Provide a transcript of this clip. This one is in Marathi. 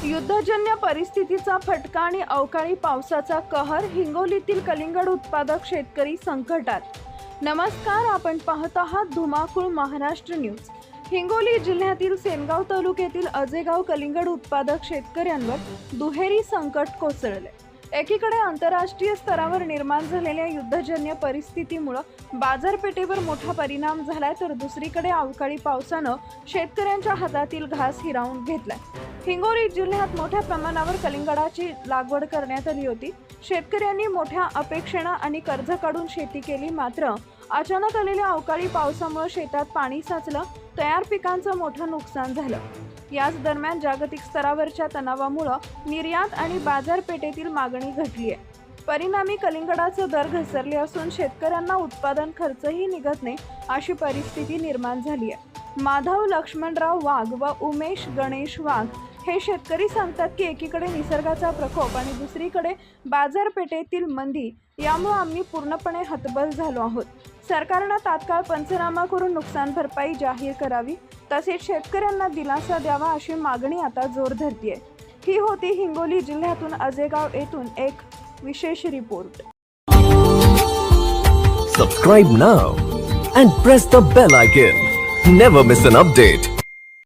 युद्धजन्य परिस्थितीचा फटका आणि अवकाळी पावसाचा कहर. हिंगोलीतील कलिंगड उत्पादक शेतकरी संकटात. नमस्कार, आपण पाहत आहात धुमाकूळ महाराष्ट्र न्यूज. हिंगोली जिल्ह्यातील सेनगाव तालुक्यातील अजेगाव कलिंगड उत्पादक शेतकऱ्यांवर दुहेरी संकट कोसळले. एकीकडे आंतरराष्ट्रीय स्तरावर निर्माण झालेल्या युद्धजन्य परिस्थितीमुळे बाजारपेठेवर मोठा परिणाम झालाय, तर दुसरीकडे अवकाळी पावसानं शेतकऱ्यांच्या हातातील घास हिरावून घेतलाय. हिंगोली जिल्ह्यात मोठ्या प्रमाणावर कलिंगडाची लागवड करण्यात आली होती. शेतकऱ्यांनी मोठ्या अपेक्षेने आणि कर्ज काढून शेती केली, मात्र अचानक आलेल्या अवकाळी पावसामुळे शेतात पाणी साचलं, तयार पिकांचं मोठं नुकसान झालं. याच दरम्यान जागतिक स्तरावरच्या तणावामुळे निर्यात आणि बाजारपेठेतील मागणी घटली आहे. परिणामी कलिंगडाचे दर घसरले असून शेतकऱ्यांना उत्पादन खर्चही निघत नाही, अशी परिस्थिती निर्माण झाली आहे. माधव लक्ष्मणराव वाघ व उमेश गणेश वाघ हे शेतकरी सांगतात की एकीकडे निसर्गाचा प्रकोप आणि दुसरीकडे बाजारपेठेतील मंदी यामुळे आम्ही पूर्णपणे हतबल झालो आहोत. सरकारने तात्काळ पंचनामा करून नुकसान भरपाई जाहीर करावी, तसेच शेतकऱ्यांना दिलासा द्यावा, अशी मागणी आता जोर धरतीये. ही होती हिंगोली जिल्ह्यातून अजेगाव येथून एक विशेष report. Subscribe now and press the bell icon. Never miss an update.